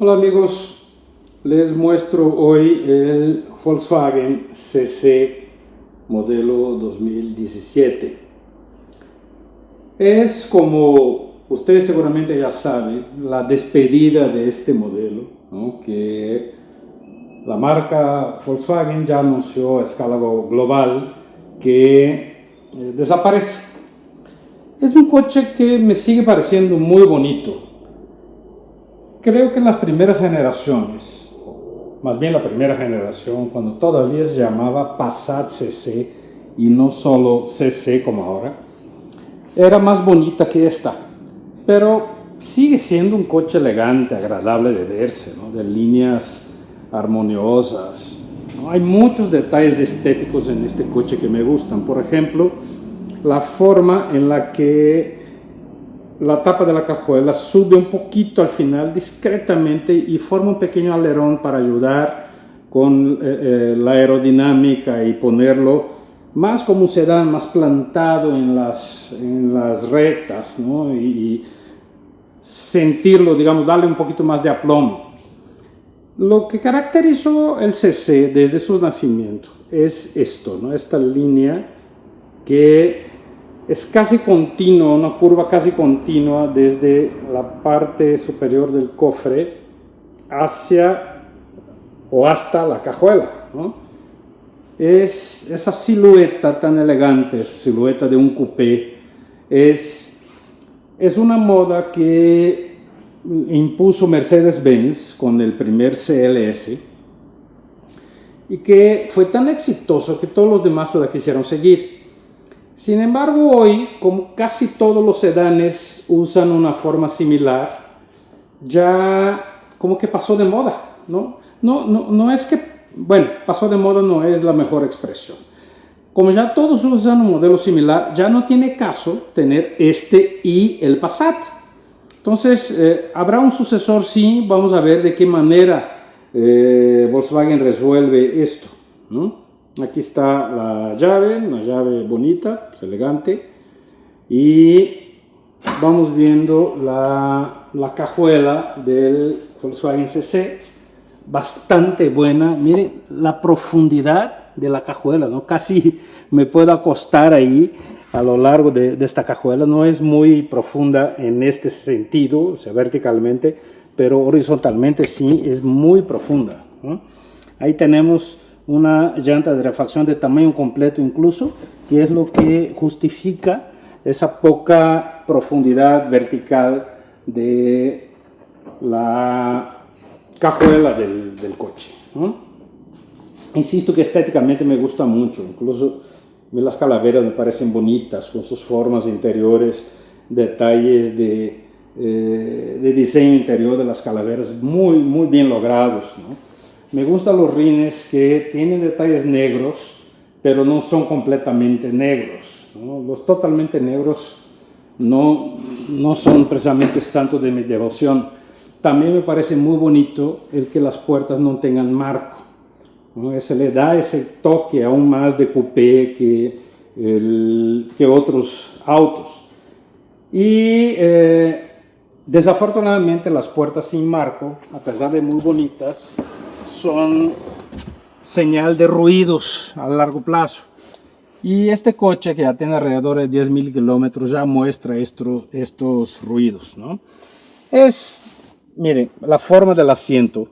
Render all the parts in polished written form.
Hola amigos, les muestro hoy el Volkswagen CC modelo 2017. Es, como ustedes seguramente ya saben, la despedida de este modelo, ¿no? Que la marca Volkswagen ya anunció a escala global que desaparece. Es un coche que me sigue pareciendo muy bonito. Creo que las primeras generaciones, más bien la primera generación, cuando todavía se llamaba Passat CC y no solo CC como ahora, era más bonita que esta, pero sigue siendo un coche elegante, agradable de verse, ¿no? De líneas armoniosas, ¿no? Hay muchos detalles estéticos en este coche que me gustan. Por ejemplo, la forma en la que la tapa de la cajuela sube un poquito al final discretamente y forma un pequeño alerón para ayudar con la aerodinámica y ponerlo más como un sedán, más plantado en las rectas, ¿no? y sentirlo, digamos, darle un poquito más de aplomo. Lo que caracterizó el CC desde su nacimiento es esto, ¿no? Esta línea que es casi continua, una curva casi continua desde la parte superior del cofre hacia o hasta la cajuela, ¿no? Es esa silueta tan elegante, silueta de un coupé, es una moda que impuso Mercedes-Benz con el primer CLS y que fue tan exitoso que todos los demás la quisieron seguir. Sin embargo, hoy, como casi todos los sedanes usan una forma similar, ya como que pasó de moda, ¿no? No es que, bueno, pasó de moda no es la mejor expresión. Como ya todos usan un modelo similar, ya no tiene caso tener este y el Passat. Entonces, habrá un sucesor, sí, vamos a ver de qué manera Volkswagen resuelve esto, ¿no? Aquí está la llave, una llave bonita, pues elegante, y vamos viendo la cajuela del Volkswagen CC, bastante buena. Miren la profundidad de la cajuela, ¿no? Casi me puedo acostar ahí a lo largo de esta cajuela. No es muy profunda en este sentido, o sea, verticalmente, pero horizontalmente sí es muy profunda, ¿no? Ahí tenemos una llanta de refacción de tamaño completo incluso, que es lo que justifica esa poca profundidad vertical de la cajuela del coche, ¿no? Insisto que estéticamente me gusta mucho, incluso las calaveras me parecen bonitas, con sus formas interiores, detalles de diseño interior de las calaveras muy bien logrados, ¿no? Me gustan los rines que tienen detalles negros, pero no son completamente negros, ¿no? Los totalmente negros no son precisamente santo de mi devoción. También me parece muy bonito el que las puertas no tengan marco, ¿no? Se le da ese toque aún más de coupé que otros autos. Y desafortunadamente las puertas sin marco, a pesar de muy bonitas, son señal de ruidos a largo plazo. Y este coche, que ya tiene alrededor de 10.000 kilómetros, ya muestra estos ruidos, ¿no? Miren, la forma del asiento,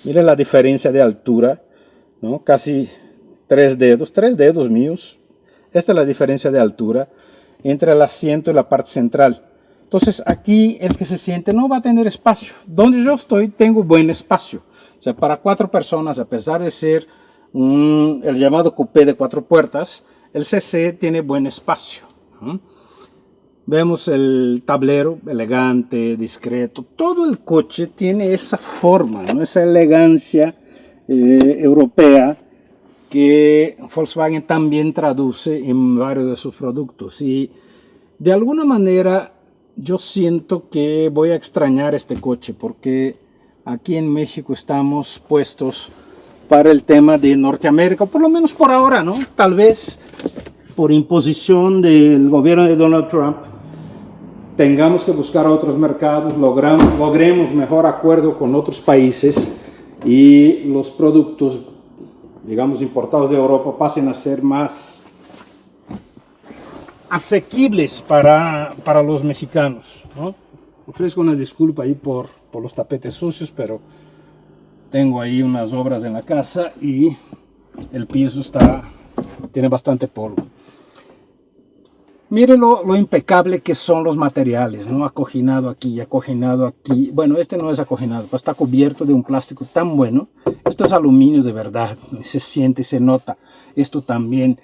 miren la diferencia de altura, ¿no? Casi 3 dedos míos. Esta es la diferencia de altura entre el asiento y la parte central. Entonces aquí el que se siente no va a tener espacio. Donde yo estoy tengo buen espacio. O sea, para 4 personas, a pesar de ser el llamado coupé de 4 puertas, el CC tiene buen espacio, ¿no? Vemos el tablero elegante, discreto. Todo el coche tiene esa forma, ¿no? Esa elegancia europea que Volkswagen también traduce en varios de sus productos. Y de alguna manera yo siento que voy a extrañar este coche, porque aquí en México estamos puestos para el tema de Norteamérica, por lo menos por ahora, ¿no? Tal vez por imposición del gobierno de Donald Trump tengamos que buscar otros mercados, logremos mejor acuerdo con otros países y los productos, digamos, importados de Europa pasen a ser más asequibles para los mexicanos, ¿no? Ofrezco una disculpa ahí por los tapetes sucios, pero tengo ahí unas obras en la casa y el piso tiene bastante polvo. Miren lo impecable que son los materiales, ¿no? Acoginado aquí, acoginado aquí. Bueno, este no es acoginado, pero está cubierto de un plástico tan bueno. Esto es aluminio de verdad, ¿no? Se siente, se nota. Esto también.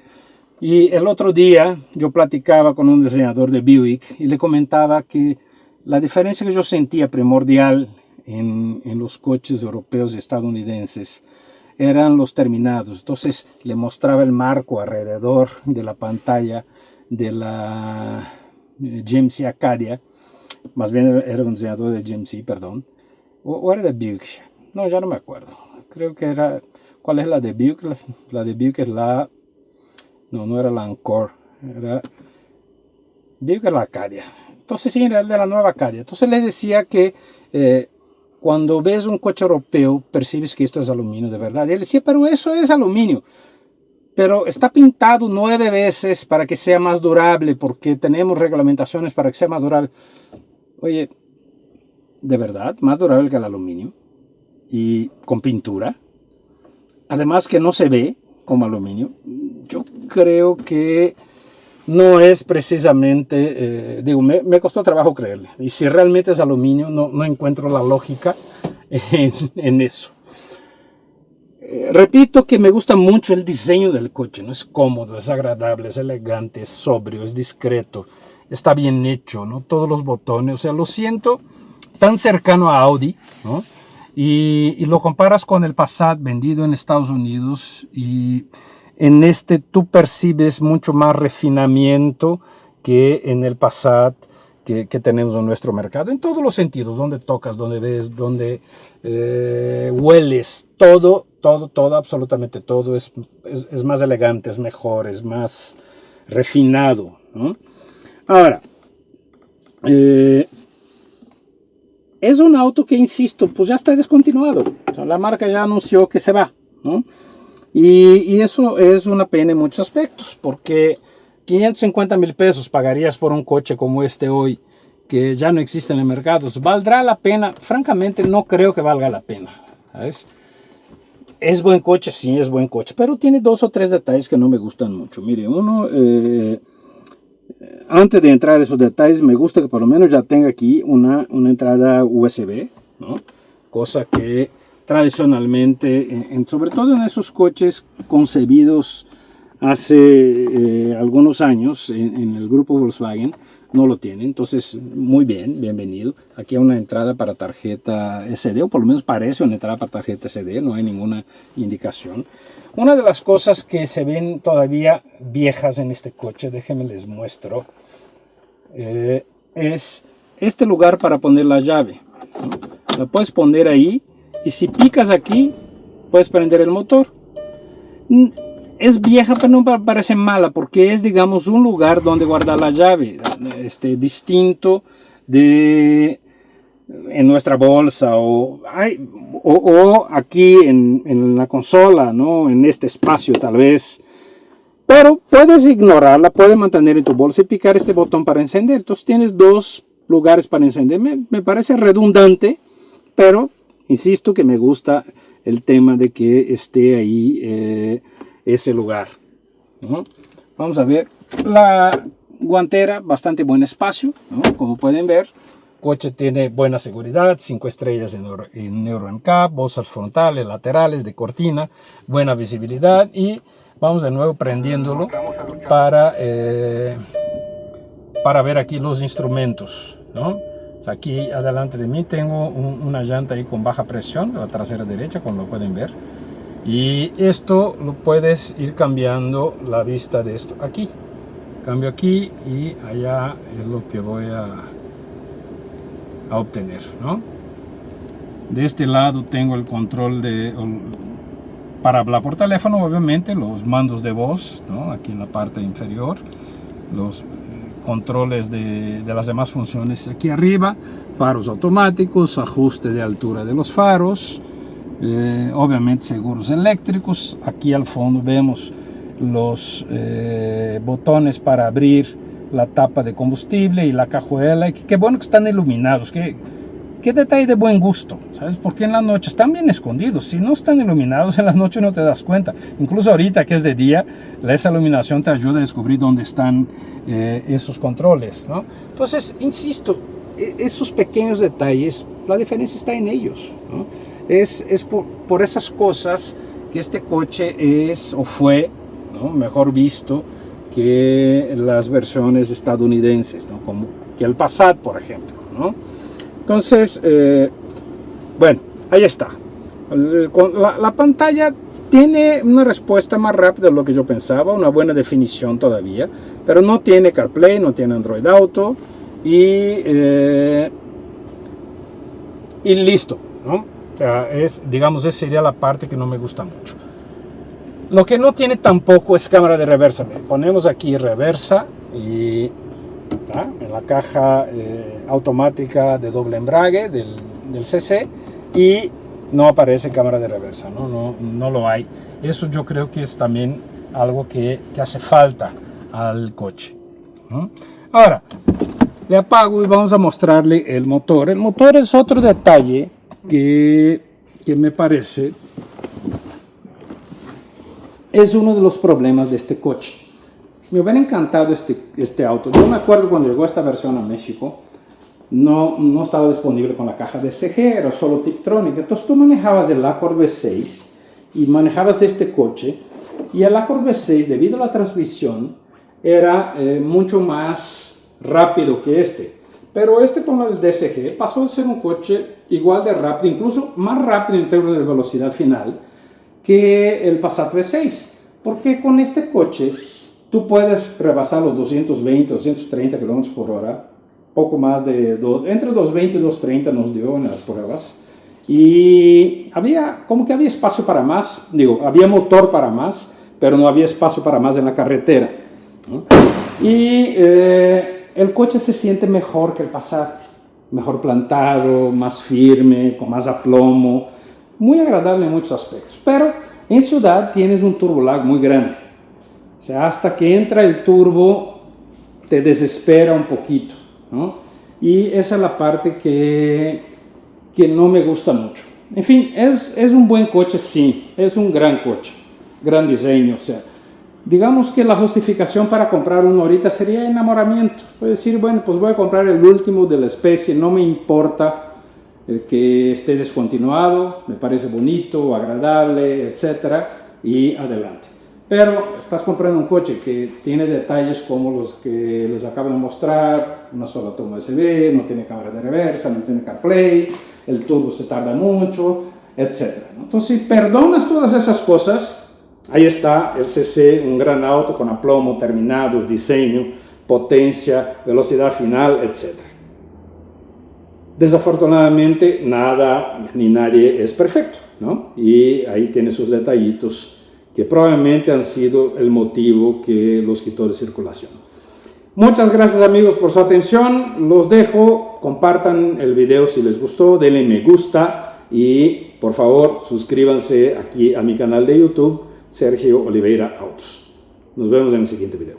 Y el otro día yo platicaba con un diseñador de Buick y le comentaba que la diferencia que yo sentía primordial en los coches europeos y estadounidenses eran los terminados. Entonces le mostraba el marco alrededor de la pantalla de la GMC Acadia, más bien era un diseñador de GMC, perdón, o era de Buick, no, ya no me acuerdo, creo que era, ¿cuál es la de Buick? La de Buick es no era la Encore, era Buick, es la Acadia, entonces sí, era el de la nueva Acadia. Entonces les decía que cuando ves un coche europeo percibes que esto es aluminio de verdad, y él decía, pero eso es aluminio. Pero está pintado 9 veces para que sea más durable, porque tenemos reglamentaciones para que sea más durable. Oye, ¿de verdad? ¿Más durable que el aluminio? Y con pintura. Además que no se ve como aluminio. Yo creo que no es precisamente, me costó trabajo creerle. Y si realmente es aluminio, no encuentro la lógica en eso. Repito que me gusta mucho el diseño del coche, ¿no? Es cómodo, es agradable, es elegante, es sobrio, es discreto, está bien hecho, ¿no? Todos los botones, o sea, lo siento tan cercano a Audi, ¿no? Y lo comparas con el Passat vendido en Estados Unidos y en este tú percibes mucho más refinamiento que en el Passat que tenemos en nuestro mercado, en todos los sentidos, donde tocas, donde ves, donde hueles, todo, absolutamente todo es más elegante, es mejor, es más refinado, ¿no? Ahora, es un auto que, insisto, pues ya está descontinuado. O sea, la marca ya anunció que se va, ¿no? Y eso es una pena en muchos aspectos, porque 550,000 pesos pagarías por un coche como este hoy, que ya no existe en el mercado. ¿Valdrá la pena? Francamente, no creo que valga la pena, ¿sabes? ¿Es buen coche? Sí, es buen coche, pero tiene 2 o 3 detalles que no me gustan mucho. Mire, uno, antes de entrar a esos detalles, me gusta que por lo menos ya tenga aquí una entrada USB, ¿no? Cosa que tradicionalmente, sobre todo en esos coches concebidos hace algunos años en el grupo Volkswagen, no lo tiene. Entonces, muy bien, bienvenido. Aquí hay una entrada para tarjeta SD, o por lo menos parece una entrada para tarjeta SD, no hay ninguna indicación. Una de las cosas que se ven todavía viejas en este coche, déjenme les muestro, es este lugar para poner la llave, ¿no? La puedes poner ahí y si picas aquí, puedes prender el motor. Es vieja, pero no parece mala, porque es, digamos, un lugar donde guardar la llave, distinto de en nuestra bolsa o aquí en la consola, ¿no? En este espacio tal vez. Pero puedes ignorarla, puedes mantener en tu bolsa y picar este botón para encender. Entonces tienes 2 lugares para encender. Me parece redundante, pero insisto que me gusta el tema de que esté ahí ese lugar, ¿no? Vamos a ver la guantera, bastante buen espacio, ¿no? Como pueden ver, el coche tiene buena seguridad, 5 estrellas en Euro NCAP, bolsas frontales, laterales, de cortina, buena visibilidad. Y vamos de nuevo prendiéndolo para ver aquí los instrumentos, ¿no? O sea, aquí adelante de mí tengo una llanta ahí con baja presión, la trasera derecha, como lo pueden ver. Y esto lo puedes ir cambiando la vista de esto aquí. Cambio aquí y allá es lo que voy a obtener, ¿no? De este lado tengo el control para hablar por teléfono, obviamente, los mandos de voz, ¿no? Aquí en la parte inferior, los controles de las demás funciones aquí arriba, faros automáticos, ajuste de altura de los faros, obviamente seguros eléctricos. Aquí al fondo vemos los botones para abrir la tapa de combustible y la cajuela. Qué bueno que están iluminados, qué detalle de buen gusto, ¿sabes? Porque en la noche están bien escondidos. Si no están iluminados en la noche no te das cuenta. Incluso ahorita que es de día, esa iluminación te ayuda a descubrir dónde están esos controles, ¿no? Entonces, insisto, esos pequeños detalles, la diferencia está en ellos, ¿no? Es por esas cosas que este coche es o fue, ¿no?, mejor visto que las versiones estadounidenses, ¿no?, como que el Passat, por ejemplo, ¿no? Entonces, bueno, ahí está. La pantalla tiene una respuesta más rápida de lo que yo pensaba, una buena definición todavía, pero no tiene CarPlay, no tiene Android Auto y listo, ¿no? O sea, digamos, esa sería la parte que no me gusta mucho. Lo que no tiene tampoco es cámara de reversa. Ponemos aquí reversa y en la caja automática de doble embrague del CC, y no aparece cámara de reversa, no lo hay. Eso yo creo que es también algo que hace falta al coche, ¿no? Ahora, le apago y vamos a mostrarle el motor. El motor es otro detalle que me parece es uno de los problemas de este coche. Me hubiera encantado este auto. Yo me acuerdo cuando llegó esta versión a México, no estaba disponible con la caja DSG, era solo Tiptronic. Entonces tú manejabas el Accord V6 y manejabas este coche, y el Accord V6, debido a la transmisión, era mucho más rápido que este. Pero este, con el DSG, pasó a ser un coche igual de rápido, incluso más rápido en términos de velocidad final que el Passat V6. Porque con este coche tú puedes rebasar los 220, 230 km por hora, poco más de entre 220 y 230 nos dio en las pruebas. Y había espacio para más, había motor para más, pero no había espacio para más en la carretera, ¿no? Y el coche se siente mejor que el Passat, mejor plantado, más firme, con más aplomo, muy agradable en muchos aspectos. Pero en ciudad tienes un turbo lag muy grande. O sea, hasta que entra el turbo te desespera un poquito, ¿no? Y esa es la parte que no me gusta mucho. En fin, es un buen coche, sí, es un gran coche, gran diseño. O sea, digamos que la justificación para comprar uno ahorita sería enamoramiento. Puedes decir, bueno, pues voy a comprar el último de la especie, no me importa que esté descontinuado, me parece bonito, agradable, etcétera, y adelante. Pero estás comprando un coche que tiene detalles como los que les acabo de mostrar: una sola toma USB, no tiene cámara de reversa, no tiene CarPlay, el turbo se tarda mucho, etc. Entonces, si perdonas todas esas cosas, ahí está el CC, un gran auto con aplomo, terminados, diseño, potencia, velocidad final, etc. Desafortunadamente, nada ni nadie es perfecto, ¿no? Y ahí tiene sus detallitos que probablemente han sido el motivo que los quitó de circulación. Muchas gracias, amigos, por su atención. Los dejo, compartan el video si les gustó, denle me gusta y por favor suscríbanse aquí a mi canal de YouTube, Sergio Oliveira Autos. Nos vemos en el siguiente video.